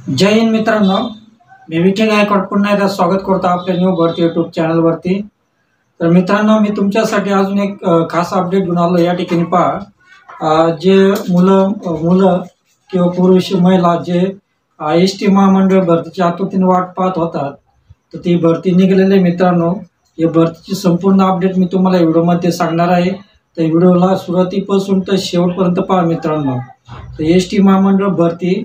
जय हिंद मित्रांनो, मी विकी गायकवाड पुन्हा एकदा स्वागत करतो आपल्या न्यू भरती यूट्यूब चॅनलवरती। तर मित्रांनो, मी तुमच्यासाठी अजून एक खास अपडेट घेऊन आलो। या ठिकाणी पहा, जे मुलं किंवा पुरुष महिला जे एस टी महामंडळ भरतीची आतुरतेने वाट पाहत होतात, तर ती भरती निघालेली आहे मित्रांनो। या भरतीची संपूर्ण अपडेट मी तुम्हाला व्हिडिओमध्ये सांगणार आहे, तर व्हिडिओला सुरुवातीपासून तर शेवटपर्यंत पहा मित्रांनो। तर एस टी महामंडळ भरती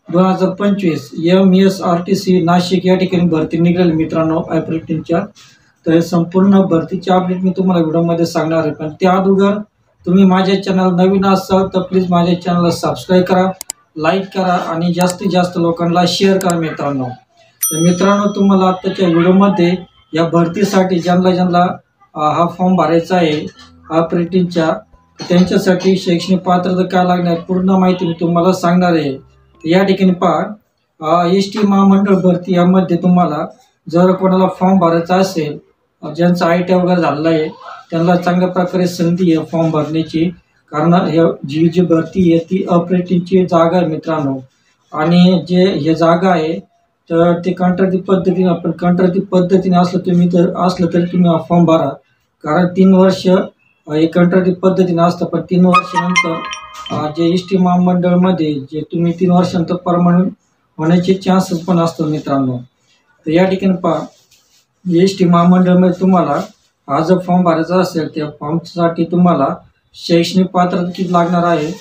2025 MSRTC नाशिक या ठिकाणी भरती निघाली मित्रांनो एप्रिल 3च्या। तर संपूर्ण भरतीची अपडेट मी तुम्हाला व्हिडिओमध्ये सांगणार आहे, पण त्या अगोदर तुम्ही माझ्या चॅनल नवीन असाल तर प्लीज माझ्या चॅनलला सबस्क्राईब करा, लाईक करा आणि जास्तीत जास्त लोकांना शेअर करा मित्रांनो। तर मित्रांनो, तुम्हाला आत्ताच्या व्हिडिओमध्ये या भरतीसाठी ज्यांना हा फॉर्म भरायचा आहे एप्रिल 3च्या, त्यांच्यासाठी शैक्षणिक पात्रता काय लागणार पूर्ण माहिती मी तुम्हाला सांगणार आहे। या ठिकाणी पहा, एस टी महामंडळ भरती यामध्ये तुम्हाला जर कोणाला फॉर्म भरायचा असेल, ज्यांचं ITI वगैरे झालेलं आहे, त्यांना चांगल्या प्रकारे संधी आहे फॉर्म भरण्याची। कारण जी भरती आहे ती अप्रेंटिसची जागा आहे मित्रांनो, आणि जे हे जागा आहे तर ते कंत्राटी पद्धतीने, आपण कंत्राटी पद्धतीने असलं तरी तुम्ही हा फॉर्म भरा। कारण 3 वर्ष हे कंत्राटी पद्धतीने असतं, पण 3 वर्षानंतर जे एस टी महामंडळमध्ये जे तुम्ही 3 वर्षानंतर परमनंट होण्याचे चान्सेस पण असतात मित्रांनो। तर या ठिकाणी पहा, एस टी महामंडळमध्ये तुम्हाला हा जो फॉर्म भरायचा असेल त्या फॉर्मसाठी तुम्हाला शैक्षणिक पात्रता किती लागणार आहे,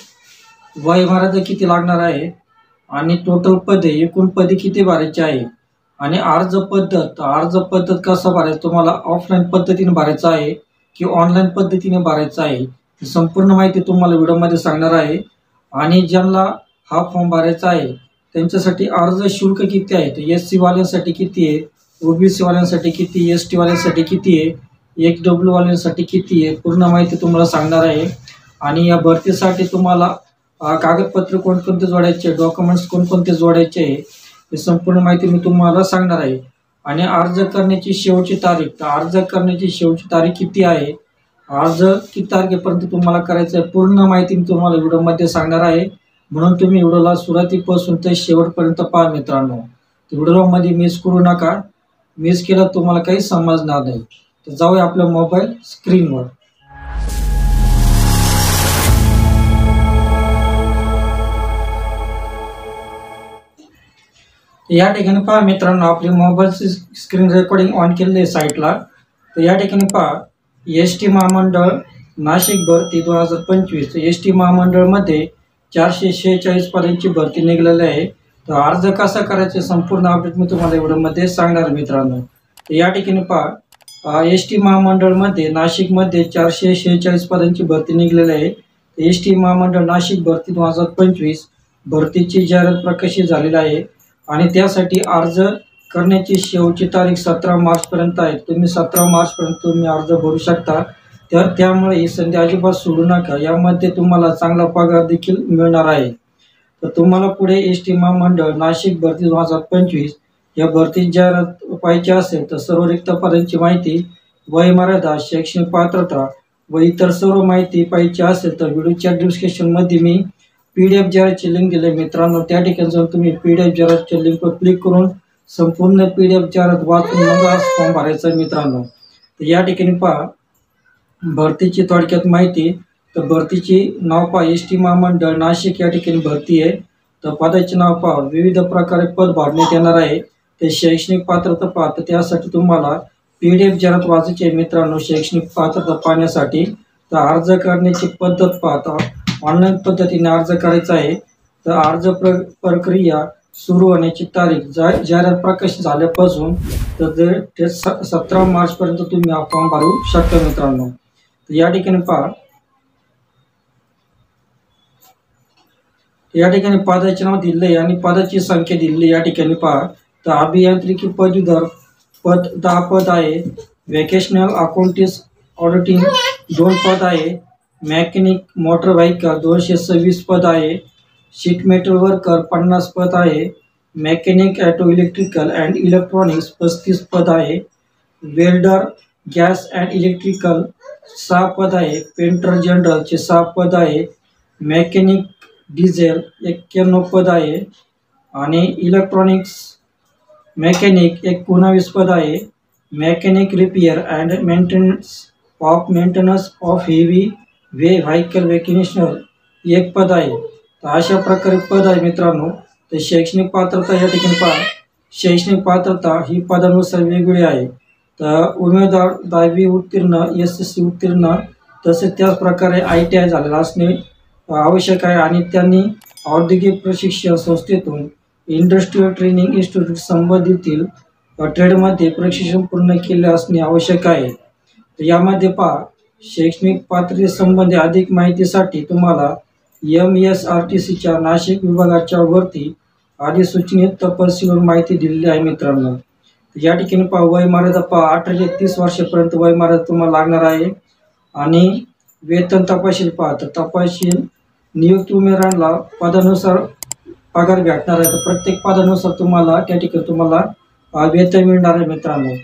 वयमर्यादा किती लागणार आहे, आणि टोटल पदे, एकूण पदे किती भरायची आहे, आणि अर्ज पद्धत कसं भरायचं, तुम्हाला ऑफलाईन पद्धतीने भरायचं आहे की ऑनलाईन पद्धतीने भरायचं आहे, ही संपूर्ण माहिती तुम्हाला व्हिडिओमध्ये सांगणार आहे। आणि ज्यांना हा फॉर्म भरायचा आहे त्यांच्यासाठी अर्ज शुल्क किती आहे, तर SC वाल्यांसाठी किती आहे, OBC वाल्यांसाठी किती, ST वाल्यांसाठी किती आहे, XW वाल्यांसाठी किती आहे, पूर्ण माहिती तुम्हाला सांगणार आहे। आणि या भरतीसाठी तुम्हाला कागदपत्र कोणकोणते जोडायचे, डॉक्युमेंट्स कोणकोणते जोडायचे आहे, हे संपूर्ण माहिती मी तुम्हाला सांगणार आहे। आणि अर्ज करण्याची शेवटची तारीख, तर अर्ज करण्याची शेवटची तारीख किती आहे, अर्ज किती तारखेपर्यंत तुम्हाला करायचं आहे, पूर्ण माहिती मी तुम्हाला व्हिडिओमध्ये सांगणार आहे। म्हणून तुम्ही व्हिडिओला सुरुवातीपासून ते शेवटपर्यंत पहा मित्रांनो। तर व्हिडिओमध्ये मिस करू नका, मिस केलं तुम्हाला काही समजणार नाही। तर जाऊया आपल्या मोबाईल स्क्रीनवर। या ठिकाणी पहा मित्रांनो, आपली मोबाईलची स्क्रीन रेकॉर्डिंग ऑन केलेली आहे साईटला। तर या ठिकाणी पहा, एस टी महामंडळ नाशिक भरती 2025, एस टी महामंडळमध्ये 446 पदांची भरती निघालेली आहे। तर अर्ज कसा करायचे संपूर्ण अपडेट मी तुम्हाला व्हिडिओमध्ये सांगणार मित्रांनो। तर या ठिकाणी पहा, एस टी महामंडळमध्ये नाशिकमध्ये 446 पदांची भरती निघालेली आहे। एस टी महामंडळ नाशिक भरती 2025 भरतीची जाहिरात प्रकाशित झालेली आहे, आणि त्यासाठी अर्ज करण्याची शेवटची तारीख 17 मार्चपर्यंत आहे। तुम्ही 17 मार्चपर्यंत तुम्ही अर्ज भरू शकता। तर त्यामुळे ही संधी अजिबात सोडू नका, यामध्ये तुम्हाला चांगला पगार देखील मिळणार आहे। तर तुम्हाला पुढे एस टी महामंडळ नाशिक भरती 2025 या भरतीत जाहिरात पाहिजे असेल तर सर्व रिक्त पदांची माहिती, वयमर्यादा, शैक्षणिक पात्रता व इतर सर्व माहिती पाहिजे असेल तर व्हिडिओच्या डिस्क्रिप्शनमध्ये मी PDF जाहिरातची लिंक दिली मित्रांनो। त्या ठिकाणी जाऊन तुम्ही PDF जाहिरातच्या लिंकवर क्लिक करून संपूर्ण PDF जाहिरात वाचून मग फॉर्म भरायचा मित्रांनो। तर या ठिकाणी पहा, भरतीची थोडक्यात माहिती, तर भरतीची नाव पहा, एस टी महामंडळ नाशिक या ठिकाणी भरती आहे। तर पदाचे नाव पहा, विविध प्रकारे पद भरण्यात येणार आहे। ते शैक्षणिक पात्रता पहा, तर त्यासाठी तुम्हाला PDF जाहिरात वाचायची आहे मित्रांनो शैक्षणिक पात्रता पाहण्यासाठी। तर अर्ज करण्याची पद्धत पाहता, ऑनलाईन पद्धतीने अर्ज करायचा आहे। तर अर्ज प्रक्रिया सुरू होण्याची तारीख, जाहिरात प्रकाशित झाल्यापासून तर ते 17 मार्चपर्यंत तुम्ही हा फॉर्म भरू शकता मित्रांनो। तर या ठिकाणी पहा, या ठिकाणी पदाचे नाव दिले आणि पदाची संख्या दिली। या ठिकाणी पहा, तर अभियांत्रिकी पदवीधर पद 10 पद आहे, व्हेकेशनल अकाउंटिंग ऑडिटिंग 2 पद आहे, मेकॅनिक मोटर व्हेकल 226 पद आहे, शीट मेटल वर्कर 50 पद आहे, mechanic auto electrical and electronics 35 पद आहे, वेल्डर गॅस अँड इलेक्ट्रिकल 6 पद आहे, पेंटर जनरलचे 6 पद आहे, मेकॅनिक डिझेल 91 पद आहे, आणि इलेक्ट्रॉनिक्स मेकॅनिक एक 19 पद आहे. Mechanic repair and maintenance of heavy vehicle mechanician एक पद आहे. तर अशा प्रकारे पद आहे मित्रांनो. तर शैक्षणिक पात्रता या ठिकाणी पहा. शैक्षणिक पात्रता ही पदानुसार वेगवेगळी आहे. तर उमेदवार 10वी उत्तीर्ण, SSC उत्तीर्ण, तसेच त्याच प्रकारे ITI झालेला असणे आवश्यक आहे आणि त्यांनी औद्योगिक प्रशिक्षण संस्थेतून इंडस्ट्रियल ट्रेनिंग इन्स्टिट्यूट संबंधितील ट्रेडमध्ये प्रशिक्षण पूर्ण केले असणे आवश्यक आहे. तर यामध्ये पहा, शैक्षणिक पात्रतेसंबंधी अधिक माहितीसाठी तुम्हाला MSRTCच्या नाशिक विभागाच्या वरती अधिसूचनेत तपशीलवार माहिती दिलेली आहे मित्रांनो. या ठिकाणी पहा, वयमर्यादा पहा 18 ते 30 वर्षापर्यंत वयमर्यादा तुम्हाला लागणार आहे. आणि वेतन तपशील पहा. तर तपशील नियुक्त उमेदवारांना पदानुसार पगार भेटणार आहे. तर प्रत्येक पदानुसार तुम्हाला त्या ठिकाणी तुम्हाला वेतन मिळणार आहे मित्रांनो.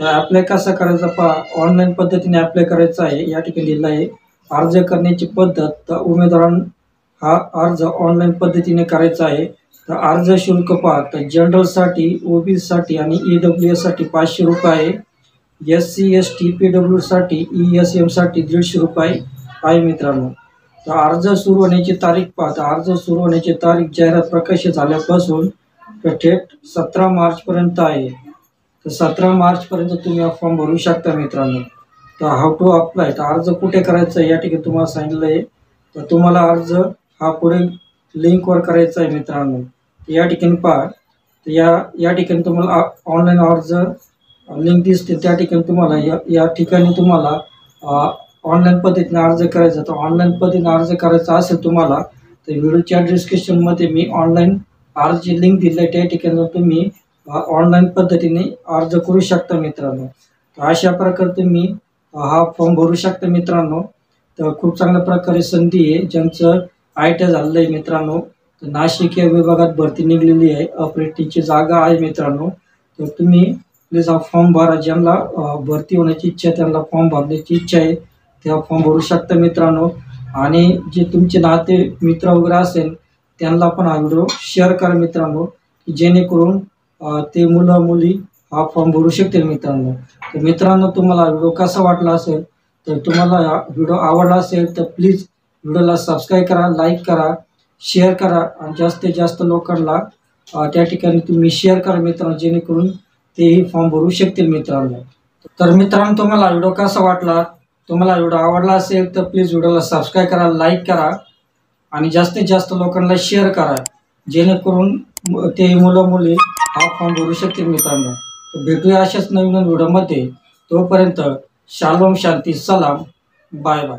तर अप्लाय कसा करायचा पहा. ऑनलाईन पद्धतीने अप्लाय करायचा आहे. या ठिकाणी दिलं आहे अर्ज करण्याची पद्धत. तर उमेदवारांना हा अर्ज ऑनलाईन पद्धतीने करायचा आहे. तर अर्ज शुल्क पहा. तर जनरलसाठी, OBCसाठी आणि EWS साठी 500 रुपये आहे. SC ST PW साठी, ESM साठी 150 रुपये आहे मित्रांनो. तर अर्ज सुरू होण्याची तारीख पहा. तर अर्ज सुरू होण्याची तारीख जाहिरात प्रकाशित झाल्यापासून तर थेट 17 मार्चपर्यंत आहे. तर 17 मार्चपर्यंत तुम्ही हा फॉर्म भरू शकता मित्रांनो. तर हाऊ टू अप्लाय. तर अर्ज कुठे करायचा आहे या ठिकाणी तुम्हाला सांगितलं आहे. तर तुम्हाला अर्ज हा पुढे लिंकवर करायचा आहे मित्रांनो. या ठिकाणी पहा. तर या ठिकाणी तुम्हाला ऑनलाईन अर्ज लिंक दिसते. त्या ठिकाणी तुम्हाला या ठिकाणी तुम्हाला ऑनलाईन पद्धतीने अर्ज करायचा. तर ऑनलाईन पद्धतीने अर्ज करायचा असेल तुम्हाला तर व्हिडिओच्या डिस्क्रिप्शनमध्ये मी ऑनलाईन अर्जची लिंक दिली आहे. त्या ठिकाणी तुम्ही ऑनलाईन पद्धतीने अर्ज करू शकता मित्रांनो. तर अशा प्रकारे तुम्ही हा फॉर्म भरू शकता मित्रांनो. तर खूप चांगल्या प्रकारे संधी आहे. ज्यांचं ITI झालेलं आहे मित्रांनो, तर नाशिक या विभागात भरती निघलेली आहे. ऑपरेटिंगची जागा आहे मित्रांनो. तर तुम्ही प्लीज हा फॉर्म भरा. ज्यांना भरती होण्याची इच्छा आहे, त्यांना फॉर्म भरण्याची इच्छा आहे, त्या फॉर्म भरू शकता मित्रांनो. आणि जे तुमचे नाते मित्र वगैरे असेल त्यांना पण हा व्हिडिओ शेअर करा मित्रांनो, जेणेकरून ते मुलं मुली हा फॉर्म भरू शकतील मित्रांनो. तर मित्रांनो, तुम्हाला हा व्हिडिओ कसा वाटला असेल, तर तुम्हाला हा व्हिडिओ आवडला असेल तर प्लीज व्हिडिओला सबस्क्राईब करा, लाईक करा, शेअर करा आणि जास्तीत जास्त लोकांना त्या ठिकाणी तुम्ही शेअर करा मित्रांनो, जेणेकरून तेही फॉर्म भरू शकतील मित्रांनो. तर मित्रांनो, तुम्हाला हा व्हिडिओ कसा वाटला, तुम्हाला व्हिडिओ आवडला असेल तर प्लीज व्हिडिओला सबस्क्राईब करा, लाईक करा आणि जास्तीत जास्त लोकांना शेअर करा, जेणेकरून ते मुलं मुली हा फॉर्म भरू शकतील मित्रांनो. तर भेटूया अशाच नवीन व्हिडिओमध्ये. तोपर्यंत शालोम, शांती, सलाम, बाय बाय.